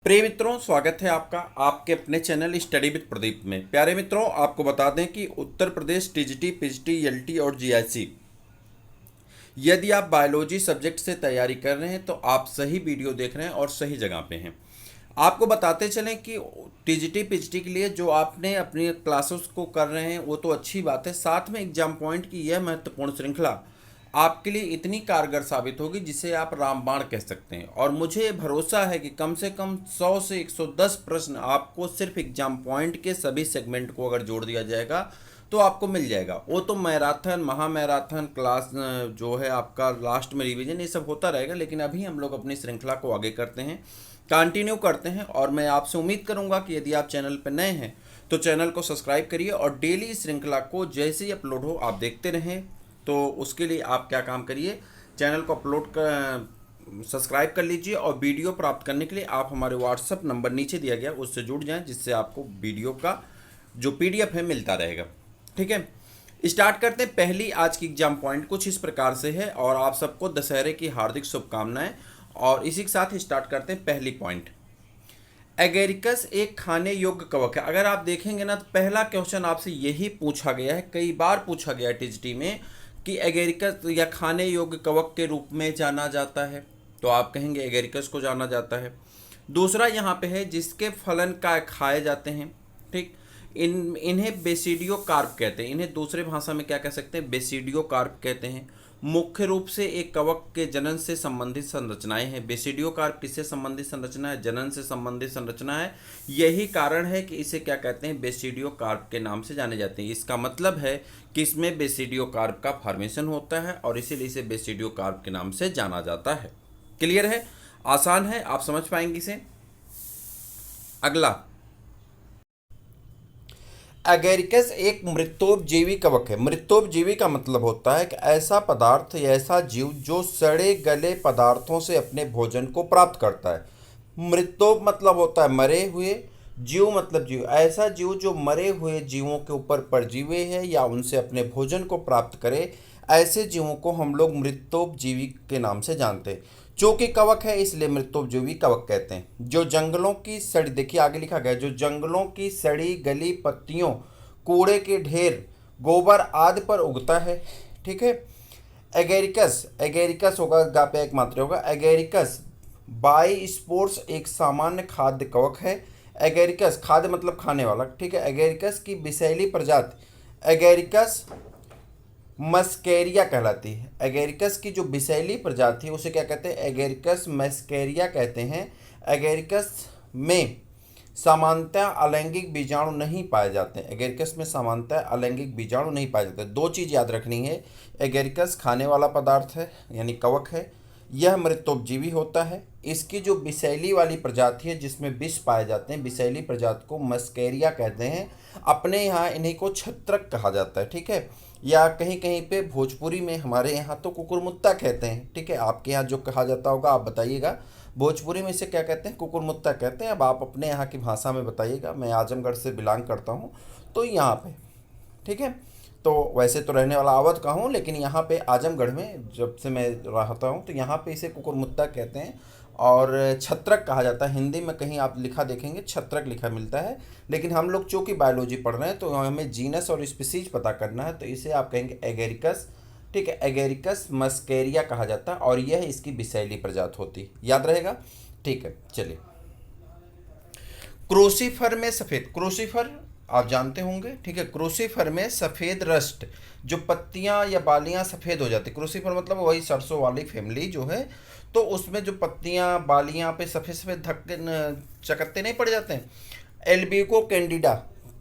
प्रिय मित्रों, स्वागत है आपका आपके अपने चैनल स्टडी विद प्रदीप में। प्यारे मित्रों, आपको बता दें कि Uttar Pradesh TGT, PGT, LT और जीआईसी, यदि आप बायोलॉजी सब्जेक्ट से तैयारी कर रहे हैं तो आप सही वीडियो देख रहे हैं और सही जगह पे हैं। आपको बताते चलें कि टीजीटी, पीजीटी के लिए जो आपने अपनी क्लासेस को कर रहे हैं वो तो अच्छी बात है, साथ में एग्जाम पॉइंट की यह महत्वपूर्ण श्रृंखला आपके लिए इतनी कारगर साबित होगी जिसे आप रामबाण कह सकते हैं। और मुझे भरोसा है कि कम से कम 100 से 110 प्रश्न आपको सिर्फ एग्जाम पॉइंट के सभी सेगमेंट को अगर जोड़ दिया जाएगा तो आपको मिल जाएगा। वो तो मैराथन, महामैराथन क्लास जो है आपका लास्ट में रिवीजन, ये सब होता रहेगा, लेकिन अभी हम लोग अपनी श्रृंखला को आगे करते हैं, कंटिन्यू करते हैं। और मैं आपसे उम्मीद करूंगा कि यदि आप चैनल पर नए हैं तो चैनल को सब्सक्राइब करिए और डेली इस श्रृंखला को जैसे ही अपलोड हो आप देखते रहें। तो उसके लिए आप क्या काम करिए, चैनल को अपलोड कर सब्सक्राइब कर लीजिए और वीडियो प्राप्त करने के लिए आप हमारे व्हाट्सएप नंबर नीचे दिया गया उससे जुड़ जाएं, जिससे आपको वीडियो का जो पीडीएफ है मिलता रहेगा। ठीक है, स्टार्ट करते हैं। पहली आज की एग्जाम पॉइंट कुछ इस प्रकार से है और आप सबको दशहरे की हार्दिक शुभकामनाएं। और इसी के साथ स्टार्ट करते हैं पहली पॉइंट। एगेरिकस एक खाने योग्य कवक है। अगर आप देखेंगे ना तो पहला क्वेश्चन आपसे यही पूछा गया है, कई बार पूछा गया है टीजीटी में कि एगेरिकस या खाने योग्य कवक के रूप में जाना जाता है, तो आप कहेंगे एगेरिकस को जाना जाता है। दूसरा यहाँ पे है जिसके फलन का खाए जाते हैं। ठीक, इन्हें बेसिडियो कार्प कहते हैं। इन्हें दूसरे भाषा में क्या कह सकते हैं, बेसिडियो कार्प कहते हैं। मुख्य रूप से एक कवक के जनन से संबंधित संरचनाएं हैं। बेसिडियो कार्प किससे संबंधित संरचना है, जनन से संबंधित संरचना है। यही कारण है कि इसे क्या कहते हैं, बेसिडियो कार्प के नाम से जाने जाते हैं। इसका मतलब है कि इसमें बेसिडियो कार्प का फॉर्मेशन होता है और इसीलिए इसे बेसिडियो कार्प के नाम से जाना जाता है। क्लियर है, आसान है, आप समझ पाएंगे इसे। अगला, एगेरिकस एक मृतोपजीवी कवक है। मृतोपजीवी का मतलब होता है कि ऐसा पदार्थ या ऐसा जीव जो सड़े गले पदार्थों से अपने भोजन को प्राप्त करता है। मृतोप मतलब होता है मरे हुए, जीव मतलब जीव, ऐसा जीव जो मरे हुए जीवों के ऊपर परजीवी है या उनसे अपने भोजन को प्राप्त करे, ऐसे जीवों को हम लोग मृतोपजीवी के नाम से जानते हैं। चूंकि कवक है इसलिए मृतोपजीवी कवक कहते हैं। जो जंगलों की सड़ी, देखिए आगे लिखा गया, जो जंगलों की सड़ी गली पत्तियों, कूड़े के ढेर, गोबर आदि पर उगता है। ठीक है, एगेरिकस, एगेरिकस होगा, गा पे एक मात्रा होगा। एगेरिकस बाई स्पोर्ट्स एक सामान्य खाद्य कवक है। एगेरिकस खाद्य मतलब खाने वाला। ठीक है, एगेरिकस की विषैली प्रजाति एगेरिकस मस्केरिया कहलाती है। एगेरिकस की जो विषैली प्रजाति है उसे क्या कहते हैं, एगेरिकस मस्केरिया कहते हैं। एगेरिकस में सामान्यतः अलैंगिक बीजाणु नहीं पाए जाते हैं। एगेरिकस में सामान्यतः अलैंगिक बीजाणु नहीं पाए जाते। दो चीज़ याद रखनी है, एगेरिकस खाने वाला पदार्थ है यानी कवक है, यह मृतोपजीवी होता है। इसकी जो विषैली वाली प्रजाति है जिसमें विष पाए जाते हैं, विषैली प्रजाति को मस्केरिया कहते हैं। अपने यहाँ इन्हीं को छत्रक कहा जाता है। ठीक है, या कहीं कहीं पे भोजपुरी में, हमारे यहाँ तो कुकुरमुत्ता कहते हैं। ठीक है, आपके यहाँ जो कहा जाता होगा आप बताइएगा। भोजपुरी में इसे क्या कहते हैं, कुकुरमुत्ता कहते हैं। अब आप अपने यहाँ की भाषा में बताइएगा। मैं आजमगढ़ से बिलोंग करता हूँ तो यहाँ पे, ठीक है, तो वैसे तो रहने वाला अवध का हूँ, लेकिन यहाँ पे आजमगढ़ में जब से मैं रहता हूँ तो यहाँ पे इसे कुकुरमुत्ता कहते हैं और छत्रक कहा जाता है। हिंदी में कहीं आप लिखा देखेंगे छत्रक लिखा मिलता है, लेकिन हम लोग चूँकि बायोलॉजी पढ़ रहे हैं तो हमें जीनस और स्पीसीज पता करना है, तो इसे आप कहेंगे एगेरिकस। ठीक है, एगेरिकस मस्केरिया कहा जाता है और यह इसकी विषैली प्रजाति होती है, याद रहेगा। ठीक है, चलिए। क्रूसीफर में सफ़ेद, क्रूसीफर आप जानते होंगे। ठीक है, क्रूसीफर में सफ़ेद रस्ट, जो पत्तियां या बालियां सफ़ेद हो जाती, क्रूसीफर मतलब वही सरसों वाली फैमिली जो है, तो उसमें जो पत्तियां बालियां पे सफ़ेद सफ़ेद धक्के चकत्ते नहीं पड़ जाते हैं। एल्बिगो कैंडिडा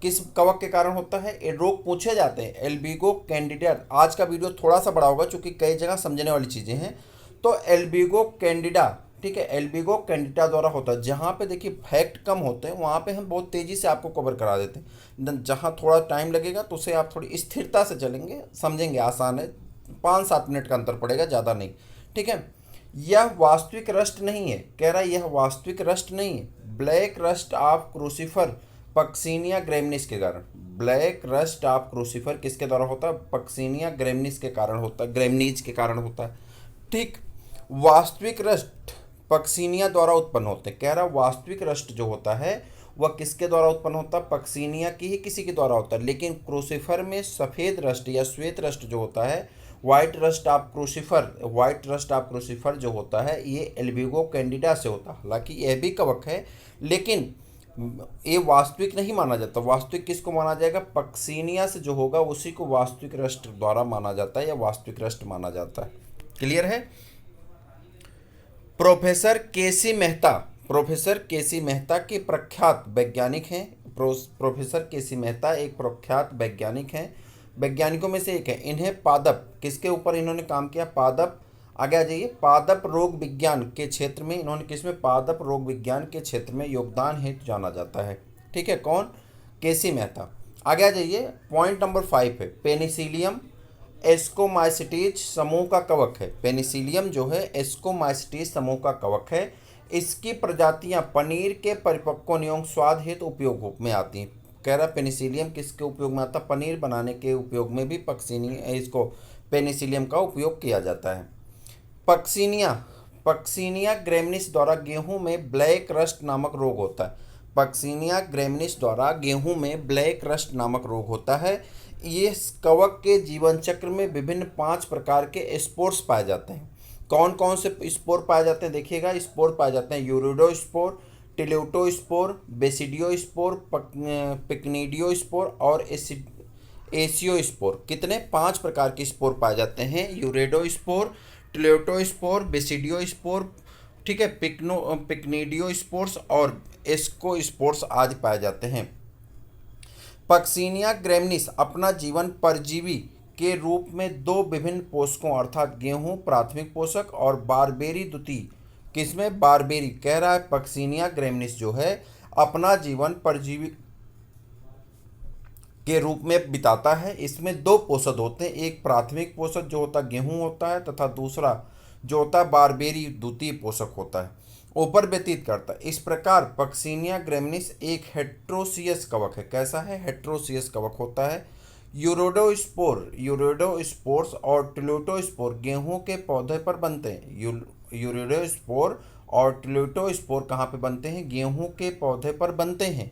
किस कवक के कारण होता है, ये रोग पूछे जाते हैं। एल्बिगो कैंडिडा, आज का वीडियो थोड़ा सा बड़ा होगा क्योंकि कई जगह समझने वाली चीज़ें हैं। तो एल्बिगो कैंडिडा, ठीक है, एल्बिगो कैंडिडा द्वारा होता है। जहाँ पे देखिए फैक्ट कम होते हैं वहाँ पे हम बहुत तेज़ी से आपको कवर करा देते हैं। जहाँ थोड़ा टाइम लगेगा तो उसे आप थोड़ी स्थिरता से चलेंगे, समझेंगे, आसान है। 5-7 मिनट का अंतर पड़ेगा, ज़्यादा नहीं। ठीक है, यह वास्तविक रस्ट नहीं है, कह रहा है यह वास्तविक रस्ट नहीं है। ब्लैक रस्ट ऑफ क्रूसीफर पक्सीनिया ग्रेमनिस के कारण, ब्लैक रस्ट ऑफ क्रूसीफर किसके द्वारा होता है, पक्सीनिया ग्रेमनिस के कारण होता है, ग्रेमनीज के कारण होता है। ठीक, वास्तविक रस्ट पक्सिनिया द्वारा उत्पन्न होते हैं। कह रहा वास्तविक रस्ट जो होता है वह किसके द्वारा उत्पन्न होता है, पक्सिनिया की ही किसी के द्वारा होता है। लेकिन क्रूसिफर में सफ़ेद रस्ट या श्वेत रस्ट जो होता है, वाइट रस्ट ऑफ क्रूसिफर जो होता है ये एल्बिगो कैंडिडा से होता है। हालांकि यह भी कवक है, लेकिन ये वास्तविक नहीं माना जाता। वास्तविक किसको माना जाएगा, पक्सिनिया से जो होगा उसी को वास्तविक रस्ट द्वारा माना जाता है या वास्तविक रस्ट माना जाता है। क्लियर है। प्रोफेसर केसी मेहता के प्रख्यात वैज्ञानिक हैं। प्रोफेसर केसी मेहता एक प्रख्यात वैज्ञानिक हैं, वैज्ञानिकों में से एक है। इन्हें पादप किसके ऊपर इन्होंने काम किया, पादप, आगे आ जाइए, पादप रोग विज्ञान के क्षेत्र में इन्होंने किसमें, पादप रोग विज्ञान के क्षेत्र में योगदान हेतु जाना जाता है। ठीक है, कौन, केसी मेहता। आगे आ जाइए, पॉइंट नंबर 5 है पेनिसिलियम एस्कोमाइसिटीज समूह का कवक है। पेनिसिलियम जो है एस्कोमाइसिटीज समूह का कवक है। इसकी प्रजातियां पनीर के परिपक्व एवं स्वाद हेतु उपयोग में आती हैं। कह रहा पेनिसिलियम किसके उपयोग में आता है, पनीर बनाने के उपयोग में भी पेनिसिलियम का उपयोग किया जाता है। पक्सिनिया ग्रेमिनिस द्वारा गेहूं में ब्लैक रस्ट नामक रोग होता है। पक्सिनिया ग्रेमिनिस द्वारा गेहूं में ब्लैक रस्ट नामक रोग होता है। ये कवक के जीवन चक्र में विभिन्न 5 प्रकार के स्पोर्स पाए जाते हैं। कौन कौन से स्पोर पाए जाते हैं देखिएगा, स्पोर पाए जाते हैं यूरिडोस्पोर, टिल्यूटोस्पोर, बेसिडियोस्पोर, पिक्निडियोस्पोर और एसियोस्पोर। कितने, 5 प्रकार के स्पोर पाए जाते हैं, यूरिडोस्पोर, टिल्यूटोस्पोर, बेसिडियोस्पोर, ठीक है, पिक्निडियोस्पोर्स और एस्कोस्पोर्स आदि पाए जाते हैं। पक्सिनिया ग्रेमिनिस अपना जीवन परजीवी के रूप में 2 विभिन्न पोषकों अर्थात गेहूं प्राथमिक पोषक और बारबेरी द्वितीय, किसमें, बारबेरी। कह रहा है पक्सिनिया ग्रेमिनिस जो है अपना जीवन परजीवी के रूप में बिताता है। इसमें 2 पोषक होते हैं, एक प्राथमिक पोषक जो होता है गेहूं होता है तथा दूसरा जो होता है बारबेरी द्वितीय पोषक होता है, ऊपर व्यतीत करता है। इस प्रकार पक्सिनिया ग्रेमिनिस एक हेट्रोसियस कवक है। कैसा है, हेट्रोसियस कवक होता है। यूरिडोस्पोर्स और टिल्यूटोस्पोर गेहूं के पौधे पर बनते हैं। यूरिडोस्पोर और टिल्यूटोस्पोर कहाँ पे बनते हैं, गेहूं के पौधे पर बनते हैं।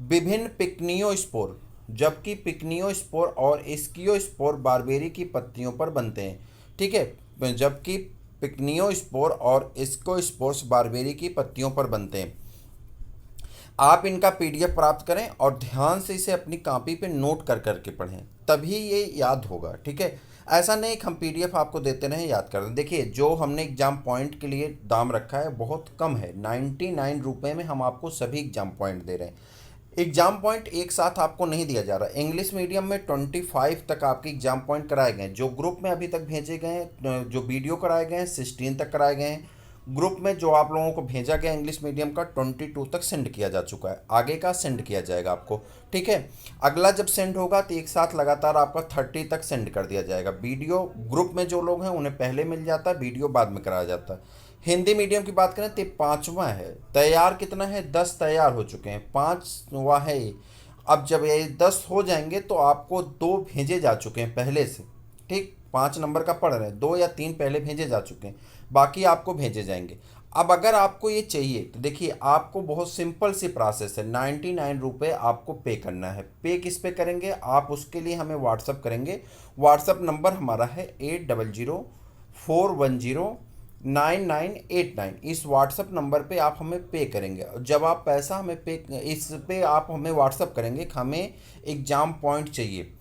विभिन्न पिक्नियोस्पोर, जबकि पिक्नियोस्पोर और स्कियोस्पोर बारबेरी की पत्तियों पर बनते हैं। ठीक है, जबकि पिक्नियोस्पोर और स्कियोस्पोर्स बारबेरी की पत्तियों पर बनते हैं। आप इनका PDF प्राप्त करें और ध्यान से इसे अपनी कॉपी पे नोट कर करके पढ़ें, तभी ये याद होगा। ठीक है, ऐसा नहीं कि हम PDF आपको देते रहें याद कर दें। देखिए, जो हमने एग्जाम पॉइंट के लिए दाम रखा है बहुत कम है, 99 रुपये में हम आपको सभी एग्जाम पॉइंट दे रहे हैं। एग्जाम पॉइंट एक साथ आपको नहीं दिया जा रहा। इंग्लिश मीडियम में 25 तक आपके एग्जाम पॉइंट कराए गए हैं। जो ग्रुप में अभी तक भेजे गए हैं, जो वीडियो कराए गए हैं 16 तक कराए गए हैं। ग्रुप में जो आप लोगों को भेजा गया इंग्लिश मीडियम का 22 तक सेंड किया जा चुका है, आगे का सेंड किया जाएगा आपको। ठीक है, अगला जब सेंड होगा तो एक साथ लगातार आपका 30 तक सेंड कर दिया जाएगा। वीडियो ग्रुप में जो लोग हैं उन्हें पहले मिल जाता है, वीडियो बाद में कराया जाता है। हिंदी मीडियम की बात करें तो 5वां है, तैयार कितना है, 10 तैयार हो चुके हैं, 5वां है ये। अब जब ये 10 हो जाएंगे तो आपको 2 भेजे जा चुके हैं पहले से। ठीक, 5 नंबर का पढ़ रहे हैं, 2 या 3 पहले भेजे जा चुके हैं, बाकी आपको भेजे जाएंगे। अब अगर आपको ये चाहिए तो देखिए, आपको बहुत सिंपल सी प्रोसेस है, 99 रुपये आपको पे करना है। पे किस पे करेंगे आप, उसके लिए हमें व्हाट्सअप करेंगे। व्हाट्सअप नंबर हमारा है 8004109989। इस व्हाट्सअप नंबर पे आप हमें पे करेंगे। जब आप पैसा हमें इस पे आप हमें व्हाट्सअप करेंगे कि हमें एग्ज़ाम पॉइंट चाहिए।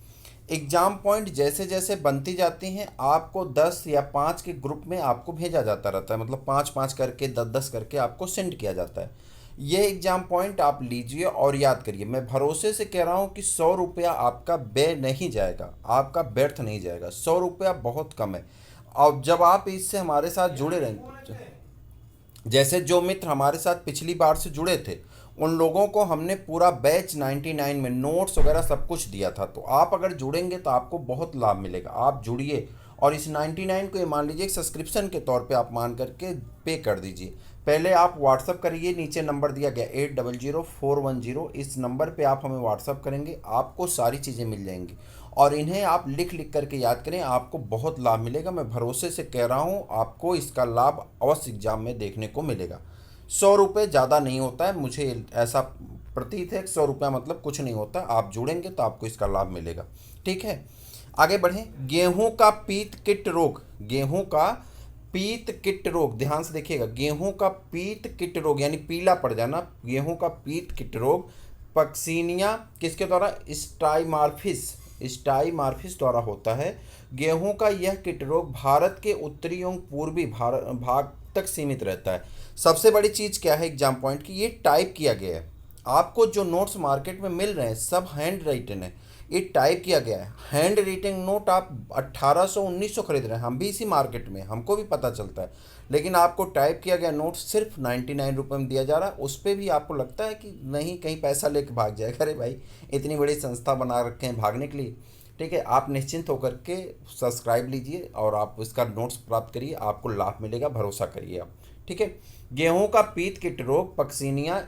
एग्ज़ाम पॉइंट जैसे जैसे बनती जाती हैं आपको 10 या 5 के ग्रुप में आपको भेजा जाता रहता है, मतलब 5-5 करके 10-10 करके आपको सेंड किया जाता है। ये एग्ज़ाम पॉइंट आप लीजिए और याद करिए। मैं भरोसे से कह रहा हूँ कि 100 रुपया आपका व्यय नहीं जाएगा, आपका व्यर्थ नहीं जाएगा। 100 रुपया बहुत कम है। और जब आप इससे हमारे साथ जुड़े रहेंगे, जैसे जो मित्र हमारे साथ पिछली बार से जुड़े थे उन लोगों को हमने पूरा बैच 99 में नोट्स वगैरह सब कुछ दिया था। तो आप अगर जुड़ेंगे तो आपको बहुत लाभ मिलेगा। आप जुड़िए और इस 99 को ये मान लीजिए सब्सक्रिप्शन के तौर पे आप मान करके पे कर दीजिए। पहले आप व्हाट्सअप करिए, नीचे नंबर दिया गया 800410, इस नंबर पे आप हमें व्हाट्सअप करेंगे, आपको सारी चीज़ें मिल जाएंगी और इन्हें आप लिख लिख करके याद करें, आपको बहुत लाभ मिलेगा। मैं भरोसे से कह रहा हूँ, आपको इसका लाभ अवश्य एग्जाम में देखने को मिलेगा। 100 रुपये ज़्यादा नहीं होता है, मुझे ऐसा प्रतीत है। 100 रुपया मतलब कुछ नहीं होता, आप जुड़ेंगे तो आपको इसका लाभ मिलेगा। ठीक है, आगे बढ़ें। गेहूं का पीत किट रोग, गेहूं का पीत किट रोग, ध्यान से देखिएगा, गेहूं का पीत किट रोग यानी पीला पड़ जाना, गेहूं का पीत किट रोग पक्सिनिया किसके द्वारा, स्टाइमार्फिस द्वारा होता है। गेहूं का यह किट रोग भारत के उत्तरी एवं पूर्वी भाग तक सीमित रहता है। सबसे बड़ी चीज़ क्या है एग्जाम पॉइंट की, ये टाइप किया गया है। आपको जो नोट्स मार्केट में मिल रहे हैं सब हैंड राइटन है, ये टाइप किया गया है। हैंड राइटिंग नोट आप 1800-1900 खरीद रहे हैं, हम भी इसी मार्केट में, हमको भी पता चलता है, लेकिन आपको टाइप किया गया नोट सिर्फ 99 रुपये में दिया जा रहा है। उस पर भी आपको लगता है कि नहीं कहीं पैसा लेके भाग जाएगा। अरे भाई, इतनी बड़ी संस्था बना रखे हैं भागने के लिए। ठीक है, आप निश्चिंत होकर के सब्सक्राइब लीजिए और आप इसका नोट्स प्राप्त करिए, आपको लाभ मिलेगा, भरोसा करिए आप। ठीक है, गेहूं का पीत किट रोग पक्सिनिया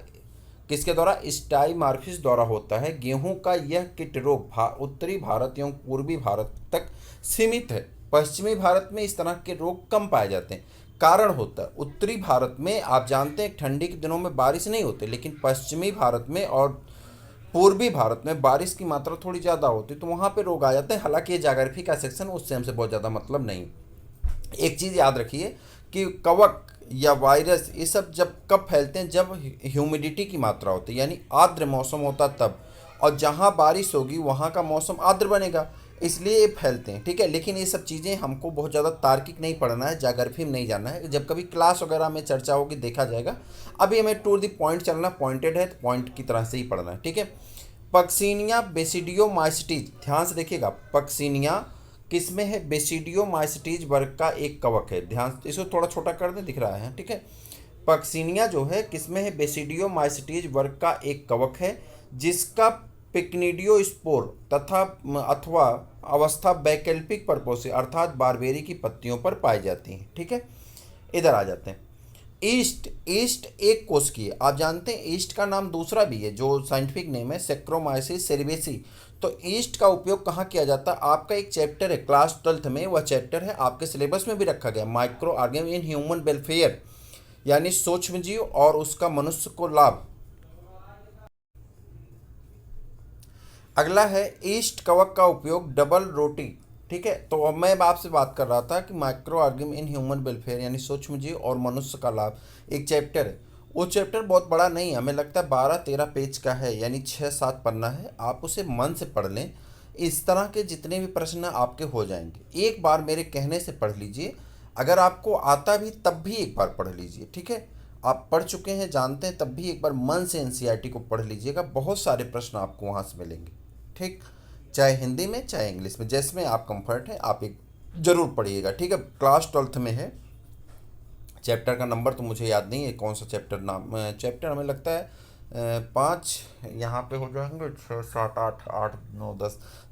किसके द्वारा, स्टाइमार्फिस द्वारा होता है। गेहूं का यह किट रोग उत्तरी भारत एवं पूर्वी भारत तक सीमित है। पश्चिमी भारत में इस तरह के रोग कम पाए जाते हैं। कारण होता है, उत्तरी भारत में आप जानते हैं ठंडी के दिनों में बारिश नहीं होती, लेकिन पश्चिमी भारत में और पूर्वी भारत में बारिश की मात्रा थोड़ी ज़्यादा होती है, तो वहाँ पे रोग आ जाते हैं। हालांकि ये ज्योग्राफी का सेक्शन, उससे हमसे बहुत ज़्यादा मतलब नहीं। एक चीज़ याद रखिए कि कवक या वायरस ये सब जब कब फैलते हैं, जब ह्यूमिडिटी की मात्रा होती है, यानी आर्द्र मौसम होता तब, और जहाँ बारिश होगी वहाँ का मौसम आर्द्र बनेगा, इसलिए ये फैलते हैं। ठीक है, लेकिन ये सब चीज़ें हमको बहुत ज़्यादा तार्किक नहीं पढ़ना है, ज्योग्राफी में नहीं जानना है, जब कभी क्लास वगैरह में चर्चा होगी देखा जाएगा। अभी हमें टू द पॉइंट चलना, पॉइंटेड है तो पॉइंट की तरह से ही पढ़ना है। ठीक है, पक्सिनिया बेसिडियोमाइसिटीज, ध्यान से देखिएगा, पक्सिनिया किसमें है, बेसिडियोमाइसिटीज वर्ग का एक कवक है। ध्यान, इसको थोड़ा छोटा कर दें, दिख रहा है। ठीक है, पक्सिनिया जो है किसमें है, बेसिडियोमाइसिटीज वर्ग का एक कवक है, जिसका पिक्निडियोस्पोर तथा अथवा अवस्था वैकल्पिक परपों से अर्थात बारबेरी की पत्तियों पर पाई जाती हैं। ठीक है, इधर आ जाते हैं। ईस्ट एक कोश की है, आप जानते हैं ईस्ट का नाम दूसरा भी है जो साइंटिफिक नेम है सेक्रोमाइसिस सेरिवेसी। तो ईस्ट का उपयोग कहाँ किया जाता है, आपका एक चैप्टर है क्लास 12th में, वह चैप्टर है आपके सिलेबस में भी रखा गया, micro organism in human welfare, यानी सूक्ष्म जीव और उसका मनुष्य को लाभ। अगला है ईस्ट कवक का उपयोग डबल रोटी। ठीक है, तो अब मैं आपसे बात कर रहा था कि micro organism in human welfare यानी सूक्ष्म जीव और मनुष्य का लाभ, एक चैप्टर है। वो चैप्टर बहुत बड़ा नहीं है, हमें लगता है 12-13 पेज का है, यानी 6-7 पन्ना है। आप उसे मन से पढ़ लें, इस तरह के जितने भी प्रश्न आपके हो जाएंगे। एक बार मेरे कहने से पढ़ लीजिए, अगर आपको आता भी तब भी एक बार पढ़ लीजिए। ठीक है, आप पढ़ चुके हैं जानते हैं, तब भी एक बार मन से एनसीईआरटी को पढ़ लीजिएगा, बहुत सारे प्रश्न आपको वहाँ से मिलेंगे। ठीक, चाहे हिंदी में चाहे इंग्लिश में, जिसमें आप कंफर्ट है आप एक ज़रूर पढ़िएगा। ठीक है, क्लास 12th में है। चैप्टर का नंबर तो मुझे याद नहीं है कौन सा चैप्टर, नाम चैप्टर हमें लगता है 5 यहाँ पे हो जाएंगे, 6, 7, 8, 8, 9,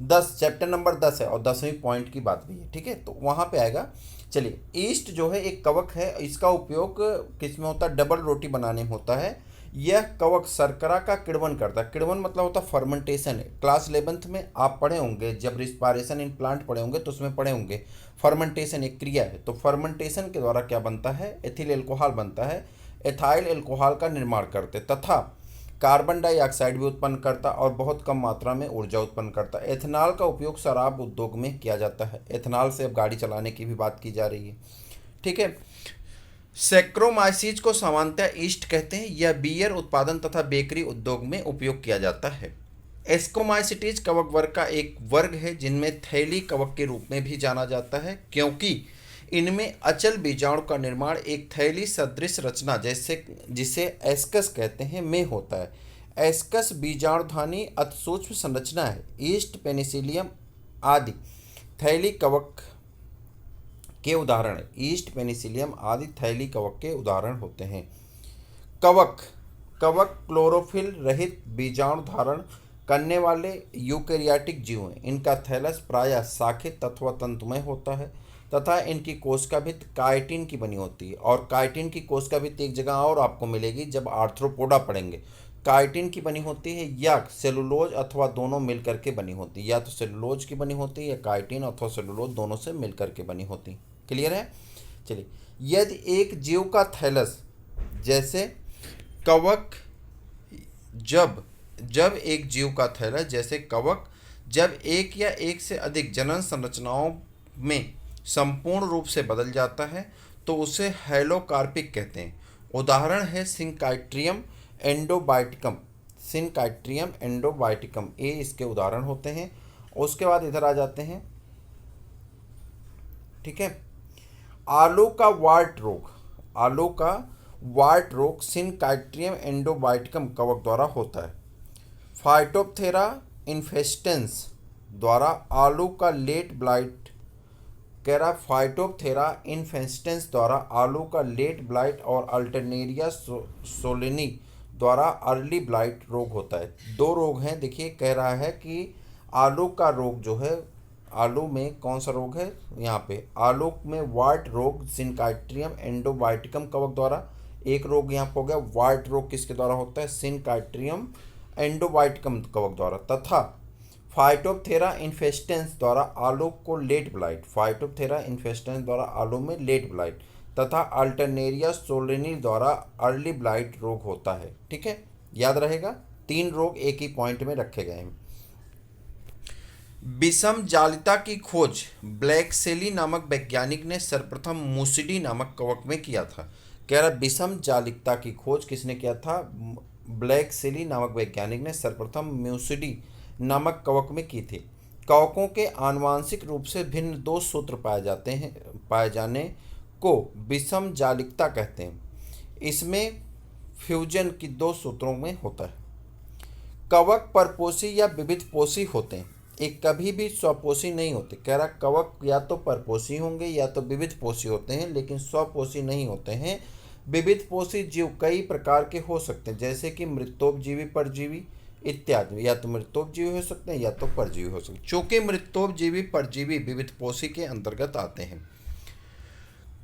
10 चैप्टर नंबर 10 है और 10वीं पॉइंट की बात भी है। ठीक है, तो वहाँ पे आएगा। चलिए, ईस्ट जो है एक कवक है, इसका उपयोग किस में होता है, डबल रोटी बनाने में होता है। यह कवक शर्करा का किण्वन करता है, किण्वन मतलब होता है फर्मेंटेशन है। क्लास 11th में आप पढ़े होंगे, जब रिस्पायरेशन इन प्लांट पढ़े होंगे तो उसमें पढ़े होंगे फर्मेंटेशन एक क्रिया है। तो फर्मेंटेशन के द्वारा क्या बनता है, एथिल एल्कोहल बनता है, एथाइल एल्कोहल का निर्माण करते तथा कार्बन डाइऑक्साइड भी उत्पन्न करता और बहुत कम मात्रा में ऊर्जा उत्पन्न करता। एथेनॉल का उपयोग शराब उद्योग में किया जाता है, एथेनॉल से अब गाड़ी चलाने की भी बात की जा रही है। ठीक है, सैक्रोमाइसीज को सामान्यतः ईस्ट कहते हैं, यह बियर उत्पादन तथा बेकरी उद्योग में उपयोग किया जाता है। एस्कोमाइसिटीज कवक वर्ग का एक वर्ग है जिनमें थैली कवक के रूप में भी जाना जाता है, क्योंकि इनमें अचल बीजाणु का निर्माण एक थैली सदृश रचना जैसे जिसे एस्कस कहते हैं में होता है। एस्कस बीजाणुधानी अति सूक्ष्म संरचना है। ईस्ट, पेनिसिलियम आदि थैली कवक के उदाहरण है। ईस्ट, पेनिसिलियम आदि थैली कवक के उदाहरण होते हैं। कवक क्लोरोफिल रहित बीजाणु धारण करने वाले यूकेरियाटिक जीव हैं। इनका थैलस प्रायः शाखित अथवा तंतुमय होता है। तथा इनकी कोशिका भित्ति काइटिन की बनी होती है। और काइटिन की कोशिका भित्ति एक जगह और आपको मिलेगी जब आर्थ्रोपोडा पढ़ेंगे। काइटिन की बनी होती है या सेलुलोज अथवा दोनों मिलकर के बनी होती है, या तो सेलुलोज की बनी होती है या काइटिन अथवा सेलुलोज दोनों से मिलकर के बनी होती। क्लियर है? चलिए, यदि एक जीव का थैलस जैसे कवक जब जब एक जीव का थैलस जैसे कवक जब एक या एक से अधिक जनन संरचनाओं में संपूर्ण रूप से बदल जाता है तो उसे हैलोकार्पिक कहते हैं। उदाहरण है सिंकाइट्रियम एंडोबाइटिकम। सिंकाइट्रियम एंडोबाइटिकम ये इसके उदाहरण होते हैं। उसके बाद इधर आ जाते हैं, ठीक है। आलू का वार्ट रोग, आलू का वार्ट रोग सिंकाइट्रियम एंडोबाइटिकम कवक द्वारा होता है। फाइटोप्थेरा इन्फेस्टेंस द्वारा आलू का लेट ब्लाइट, कह रहा फाइटोप्थेरा इन्फेस्टेंस द्वारा आलू का लेट ब्लाइट और अल्टरनेरिया सोलेनी द्वारा अर्ली ब्लाइट रोग होता है। दो रोग हैं। देखिए, कह रहा है कि आलू का रोग जो है, आलू में कौन सा रोग है, यहाँ पे आलू में वार्ट रोग सिंकाइट्रियम एंडोबाइटिकम कवक द्वारा एक रोग यहाँ पर हो गया। वार्ट रोग किसके द्वारा होता है? सिंकाइट्रियम एंडोबाइटिकम कवक द्वारा। तथा फाइटोप्थेरा इन्फेस्टेंस द्वारा आलू को लेट ब्लाइट, फाइटोप्थेरा इन्फेस्टेंस द्वारा आलू में लेट ब्लाइट तथा अल्टरनेरिया सोलेनी द्वारा अर्ली ब्लाइट रोग होता है। ठीक है, याद रहेगा, तीन रोग एक ही पॉइंट में रखे गए हैं। विषम जालिता की खोज ब्लैकसेली नामक वैज्ञानिक ने सर्वप्रथम मूसिडी नामक कवक में किया था। कह रहा विषम जालिता की खोज किसने किया था? ब्लैकसेली नामक वैज्ञानिक ने सर्वप्रथम म्यूसिडी नामक कवक में की थी। कवकों के आनुवांशिक रूप से भिन्न दो सूत्र पाए जाने को विषम जालिकता कहते हैं। इसमें फ्यूजन की दो सूत्रों में होता है। कवक परपोषी या विविध पोषी होते हैं, एक कभी भी स्वपोषी नहीं होते। कह रहा कवक या तो परपोषी होंगे या तो विविध पोषी होते हैं, लेकिन स्वपोषी नहीं होते हैं। विविध पोषी जीव कई प्रकार के हो सकते हैं, जैसे कि मृतोपजीवी, परजीवी इत्यादि। या तो मृतोपजीवी हो सकते हैं या तो परजीवी हो सकते हैं। चूंकि मृतोपजीवी परजीवी विविध पोषी के अंतर्गत आते हैं।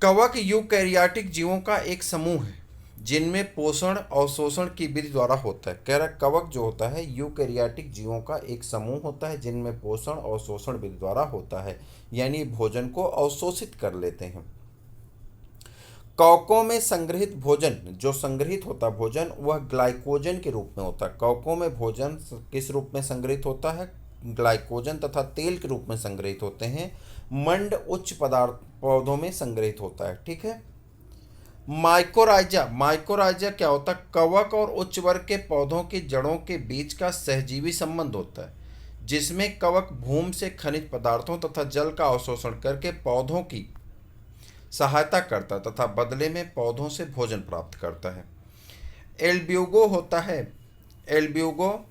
कवक यूकैरियोटिक जीवों का एक समूह है जिनमें पोषण और शोषण की विधि द्वारा होता है। कह रहा कवक जो होता है यूकैरियोटिक जीवों का एक समूह होता है जिनमें पोषण और शोषण विधि द्वारा होता है, यानी भोजन को अवशोषित कर लेते हैं। कवकों में संग्रहित भोजन, जो संग्रहित होता भोजन वह ग्लाइकोजन के रूप में होता है। कवकों में भोजन किस रूप में संग्रहित होता है? ग्लाइकोजन तथा तेल के रूप में संग्रहित होते हैं। मंड उच्च पदार्थ पौधों में संग्रहित होता है। ठीक है। माइकोराइजा, माइकोराइजा क्या होता है? कवक और उच्च वर्ग के पौधों की जड़ों के बीच का सहजीवी संबंध होता है, जिसमें कवक भूमि से खनिज पदार्थों तथा जल का अवशोषण करके पौधों की सहायता करता है तथा बदले में पौधों से भोजन प्राप्त करता है। एल्ब्यूगो होता है, एल्ब्यूगो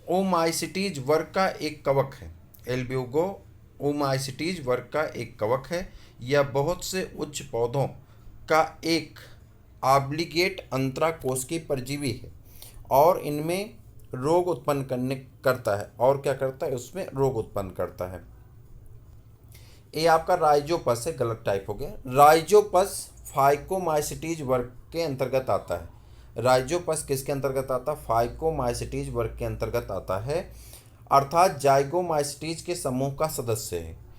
ओमाइसिटीज वर्ग का एक कवक है। एल्ब्यूगो ओमाइसिटीज वर्ग का एक कवक है। यह बहुत से उच्च पौधों का एक ऑब्लिगेट अंतराकोशिकीय परजीवी है और इनमें रोग उत्पन्न करता है। और क्या करता है? उसमें रोग उत्पन्न करता है। ये आपका राइजोपस है, गलत टाइप हो गया। राइजोपस फाइकोमाइसिटीज वर्ग के अंतर्गत आता है। राइजोपस किसके अंतर्गत आता है? फाइकोमाइसिटीज वर्ग के अंतर्गत आता है, अर्थात जाइगोमाइसिटीज के समूह का सदस्य है।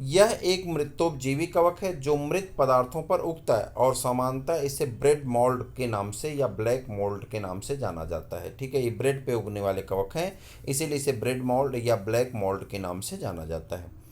यह एक मृतोपजीवी कवक है जो मृत पदार्थों पर उगता है और सामान्यतः इसे ब्रेड मोल्ड के नाम से या ब्लैक मोल्ड के नाम से जाना जाता है। ठीक है, ये ब्रेड पे उगने वाले कवक हैं, इसीलिए इसे ब्रेड मोल्ड या ब्लैक मोल्ड के नाम से जाना जाता है।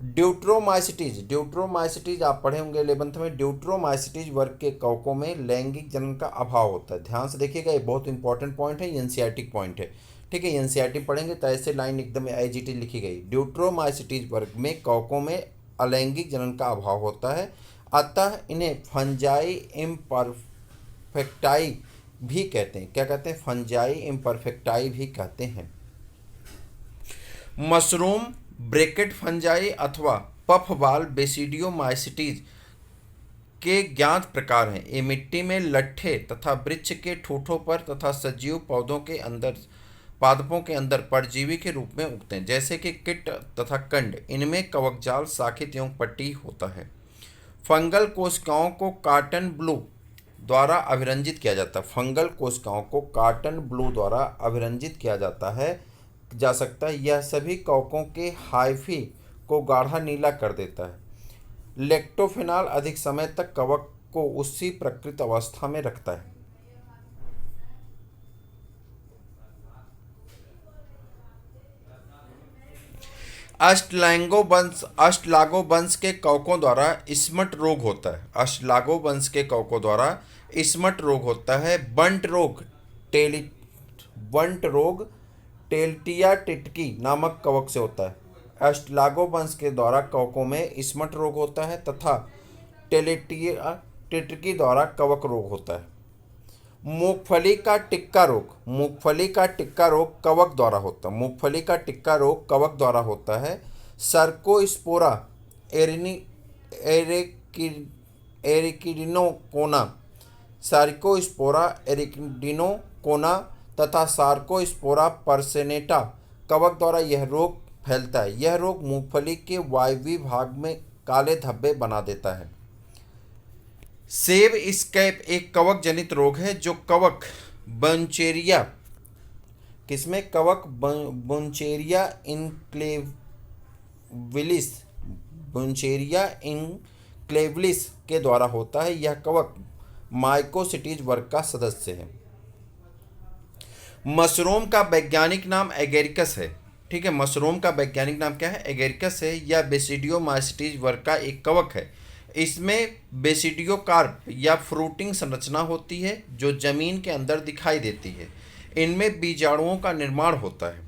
ड्यूट्रोमाइसिटीज, ड्यूट्रोमाइसिटीज आप पढ़े होंगे 11th में। ड्यूट्रोमाइसिटीज वर्ग के कवकों में लैंगिक जनन का अभाव होता है। ध्यान से देखिएगा, ये बहुत इंपॉर्टेंट पॉइंट है, एनसीईआरटी पॉइंट है। ठीक है, एनसीईआरटी पढ़ेंगे तो ऐसे लाइन एकदम एजीटी लिखी गई। ड्यूट्रोमाइसिटीज वर्ग में कवकों में अलैंगिक जनन का अभाव होता है, अतः इन्हें फंजाई इम्परफेक्टाई भी कहते हैं। क्या कहते हैं? फंजाई इम्परफेक्टाई भी कहते हैं। मशरूम, ब्रैकेट फंजाई अथवा पफबाल बेसिडियोमाइसिटीज के ज्ञात प्रकार हैं। ये मिट्टी में लट्ठे तथा वृक्ष के ठूठों पर तथा सजीव पौधों के अंदर पादपों के अंदर परजीवी के रूप में उगते हैं, जैसे कि कीट तथा कंड। इनमें कवक जाल, शाखित एवं पट्टी होता है। फंगल कोशिकाओं को कॉटन ब्लू द्वारा अभिरंजित किया जाता है। फंगल कोशिकाओं को कॉटन ब्लू द्वारा अभिरंजित किया जा सकता है। यह सभी कवकों के हाइफी को गाढ़ा नीला कर देता है। लेक्टोफेनॉल अधिक समय तक कवक को उसी प्रकृत अवस्था में रखता है। अष्टलागो वंश के कवकों द्वारा स्मट रोग होता है। अष्टलागो वंश के कवकों द्वारा स्मट रोग होता है। बंट रोग टेल्टिया टिटकी नामक कवक से होता है। अष्टलागो वंश के द्वारा कवकों में स्मट रोग होता है तथा टेल्टिया टिटकी द्वारा कवक रोग होता है। मूंगफली का टिक्का रोग कवक द्वारा होता है। मूंगफली का टिक्का रोग कवक द्वारा होता है। सर्कोस्पोरा एरिकिडिनोकोना तथा सार्कोस्पोरा पर्सेनेटा कवक द्वारा यह रोग फैलता है। यह रोग मूंगफली के वायवीय भाग में काले धब्बे बना देता है। सेब स्कैब एक कवक जनित रोग है जो कवक बुनचेरिया इंक्लेविलिस के द्वारा होता है। यह कवक माइकोसिटीज वर्ग का सदस्य है। मशरूम का वैज्ञानिक नाम एगेरिकस है। ठीक है, मशरूम का वैज्ञानिक नाम क्या है? एगेरिकस है। यह बेसिडियोमाइसीटीज वर्ग का एक कवक है। इसमें बेसिडियोकार्प या फ्रूटिंग संरचना होती है जो जमीन के अंदर दिखाई देती है। इनमें बीजाणुओं का निर्माण होता है।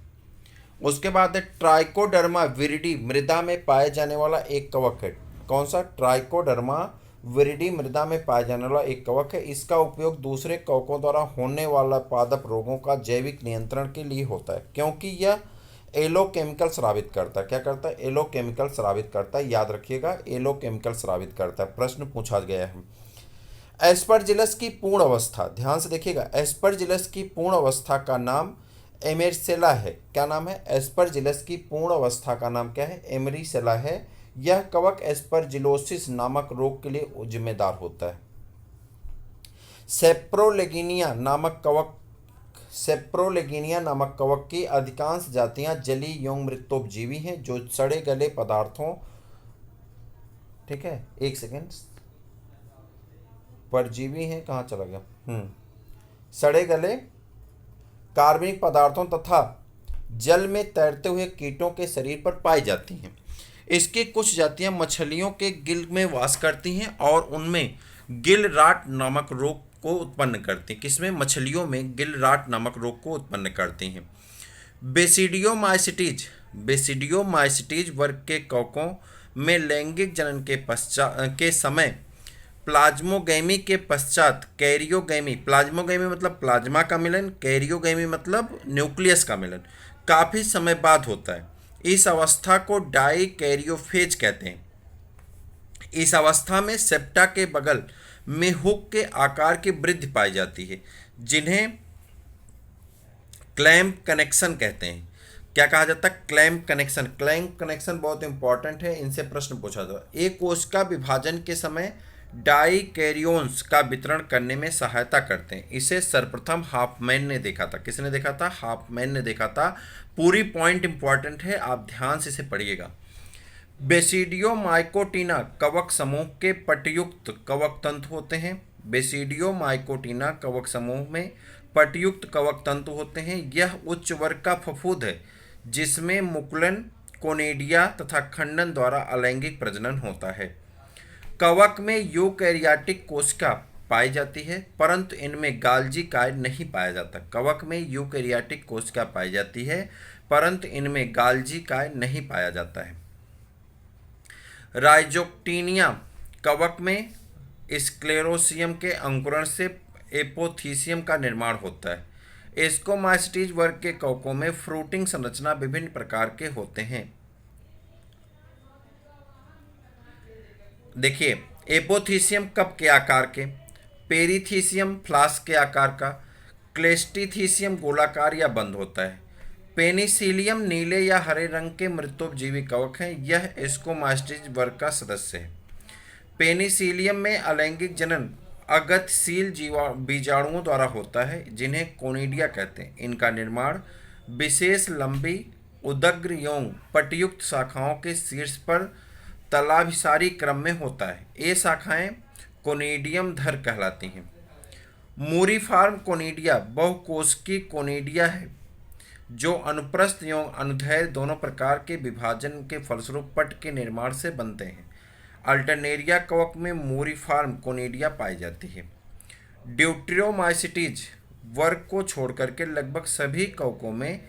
उसके बाद है ट्राइकोडर्मा विरिडी, मृदा में पाए जाने वाला एक कवक है। कौन सा? ट्राइकोडर्मा विरिडी मृदा में पाए जाने वाला एक कवक है। इसका उपयोग दूसरे कवकों द्वारा होने वाला पादप रोगों का जैविक नियंत्रण के लिए होता है, क्योंकि यह एलोकेमिकल स्रावित करता है। क्या करता है? एलोकेमिकल स्रावित करता है। याद रखिएगा, एलोकेमिकल स्रावित करता है। प्रश्न पूछा गया है। एस्परजिलस की पूर्ण अवस्था, ध्यान से देखिएगा, एस्परजिलस की पूर्ण अवस्था का नाम एमेरिसेला है। क्या नाम है? एस्परजिलस की पूर्ण अवस्था का नाम क्या है? एमेरिसेला है। यह कवक एस्परजिलोसिस नामक रोग के लिए जिम्मेदार होता है। सेप्रोलेगिनिया नामक कवक की अधिकांश जातियां जलीय यौन मृतोपजीवी हैं जो सड़े गले पदार्थों, ठीक है, एक सेकेंड, परजीवी हैं, कहाँ चला गया, सड़े गले कार्बनिक पदार्थों तथा जल में तैरते हुए कीटों के शरीर पर पाई जाती हैं। इसकी कुछ जातियां मछलियों के गिल में वास करती हैं और उनमें गिल राट नामक रोग को उत्पन्न करती हैं। किसमें? मछलियों में गिल राट नामक रोग को उत्पन्न करती हैं। बेसिडियोमाइसीटीज वर्ग के कवकों में लैंगिक जनन के समय प्लाज्मोगैमी के पश्चात कैरियोगैमी, प्लाज्मोगैमी मतलब प्लाज्मा का मिलन, कैरियोगैमी मतलब न्यूक्लियस का मिलन काफ़ी समय बाद होता है। इस अवस्था को डाई कैरियोफेज कहते हैं। इस अवस्था में सेप्टा के बगल में हुक के आकार की वृद्धि पाई जाती है, जिन्हें क्लैम्प कनेक्शन कहते हैं। क्या कहा जाता है? Clamp connection. क्लैम्प कनेक्शन बहुत इंपॉर्टेंट है, इनसे प्रश्न पूछा जाता है। एक कोशिका विभाजन के समय डाई कैरियोन्स का वितरण करने में सहायता करते हैं। इसे सर्वप्रथम हाफमैन ने देखा था। किसने देखा था? हाफमैन ने देखा था। पूरी पॉइंट इंपॉर्टेंट है, आप ध्यान से इसे पढ़िएगा। बेसिडियोमाइकोटिना कवक समूह के पटयुक्त कवक तंतु होते हैं। बेसिडियोमाइकोटिना कवक समूह में पटयुक्त कवक तंतु होते हैं। यह उच्च वर्ग का फफूंद है जिसमें मुकुलन, कोनेडिया तथा खंडन द्वारा अलैंगिक प्रजनन होता है। कवक में यूकैरियोटिक कोशिका पाई जाती है, परंतु इनमें गाल्जी काय नहीं पाया जाता। कवक में यूकैरियोटिक कोशिका पाई जाती है, परंतु इनमें गाल्जी काय नहीं पाया जाता है। राइजोक्टिनिया कवक में स्क्लेरोसियम के अंकुरण से एपोथीसियम का निर्माण होता है। एस्कोमाइसीटीज वर्ग के कवकों में फ्रूटिंग संरचना विभिन्न प्रकार के होते हैं। देखिए, एपोथीसियम कप के आकार के, पेरीथीसियम फ्लास्क के आकार का, क्लेस्टीथीसियम गोलाकार या बंद होता है। पेनिसिलियम नीले या हरे रंग के मृतोपजीवी कवक हैं। यह एस्कोमास्टिज वर्ग का सदस्य है। पेनिसिलियम में अलैंगिक जनन अगतिशील बीजाणुओं द्वारा होता है, जिन्हें कोनिडिया कहते हैं। इनका निर्माण विशेष लंबी उदग्र यौन पटयुक्त शाखाओं के शीर्ष पर तलाभिसारी क्रम में होता है। ये शाखाएं कोनिडियम धर कहलाती हैं। मूरीफार्म कोनिडिया बहुकोशिकीय कोनिडिया है, जो अनुप्रस्थ एवं अनुदैर्घ्य दोनों प्रकार के विभाजन के फलस्वरूप पट के निर्माण से बनते हैं। अल्टरनेरिया कवक में मूरीफार्म कोनिडिया पाई जाती है। ड्यूटेरोमाइसिटीज वर्ग को छोड़कर के लगभग सभी कवकों में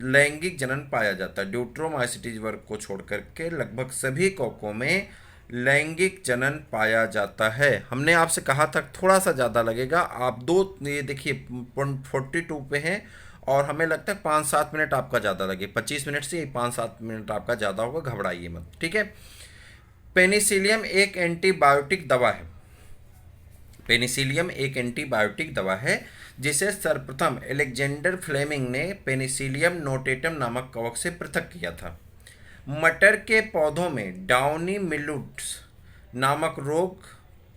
लैंगिक जनन पाया जाता है। ड्यूटेरोमाइसिटीज वर्ग को छोड़कर के लगभग सभी कवकों में लैंगिक जनन पाया जाता है। हमने आपसे कहा था थोड़ा सा ज़्यादा लगेगा, आप दो, ये देखिए 42 पे हैं और हमें लगता है 5-7 मिनट आपका ज़्यादा लगे। 25 मिनट से 5-7 मिनट आपका ज़्यादा होगा, घबराइए मत, ठीक है। पेनिसिलियम एक एंटीबायोटिक दवा है। पेनिसिलियम एक एंटीबायोटिक दवा है, जिसे सर्वप्रथम अलेक्जेंडर फ्लेमिंग ने पेनिसिलियम नोटेटम नामक कवक से पृथक किया था। मटर के पौधों में डाउनी मिल्ड्यूस नामक रोग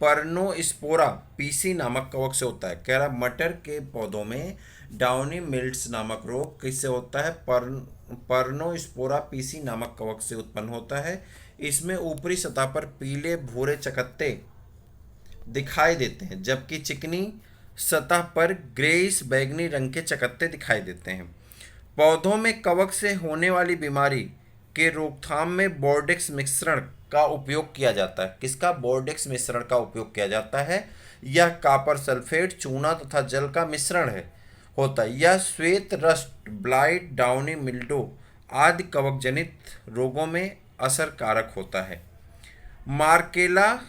पर्नोस्पोरा पीसी नामक कवक से होता है। कह रहा मटर के पौधों में डाउनी मिल्ड्स नामक रोग किससे होता है? पर्नोस्पोरा पीसी नामक कवक से उत्पन्न होता है। इसमें ऊपरी सतह पर पीले भूरे चकत्ते दिखाई देते हैं, जबकि चिकनी सतह पर ग्रेइश बैंगनी रंग के चकत्ते दिखाई देते हैं। पौधों में कवक से होने वाली बीमारी के रोकथाम में बोर्डेक्स मिश्रण का उपयोग किया जाता है। किसका? बोर्डेक्स मिश्रण का उपयोग किया जाता है। यह कॉपर सल्फेट, चूना तथा जल का मिश्रण होता है। यह श्वेत रस्ट, ब्लाइट, डाउनी मिल्ड्यू आदि कवक जनित रोगों में असरकारक होता है। मार्केला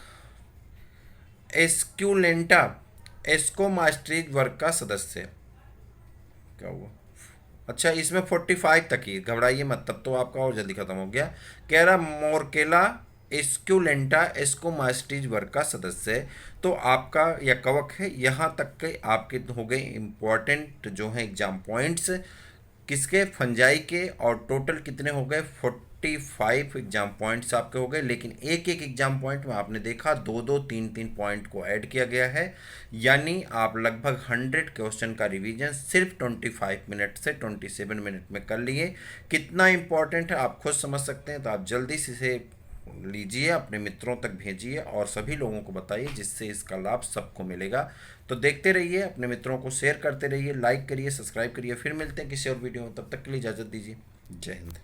एस्क्यूलेंटा एस्कोमास्ट्रीज वर्ग का सदस्य है। क्या हुआ? अच्छा, इसमें 45 तक ही, घबराइए मत, तब तो आपका और जल्दी खत्म हो गया। कह रहा मोर्केला एस्क्यूलेंटा एस्कोमास्ट्रीज वर्ग का सदस्य है। तो आपका यह कवक है। यहाँ तक के आपके हो गए इम्पोर्टेंट जो है एग्जाम पॉइंट्स किसके? फंजाई के। और टोटल कितने हो गए? 45 एग्जाम पॉइंट्स आपके हो गए। लेकिन एक एक एग्जाम पॉइंट में आपने देखा 2-2, 3-3 पॉइंट को ऐड किया गया है। यानी आप लगभग 100 क्वेश्चन का रिवीजन सिर्फ 25 मिनट से 27 मिनट में कर लिए। कितना इंपॉर्टेंट है आप खुद समझ सकते हैं। तो आप जल्दी से इसे लीजिए, अपने मित्रों तक भेजिए और सभी लोगों को बताइए, जिससे इसका लाभ सबको मिलेगा। तो देखते रहिए, अपने मित्रों को शेयर करते रहिए, लाइक करिए, सब्सक्राइब करिए। फिर मिलते हैं किसी और वीडियो में, तब तक के लिए इजाज़त दीजिए। जय हिंद।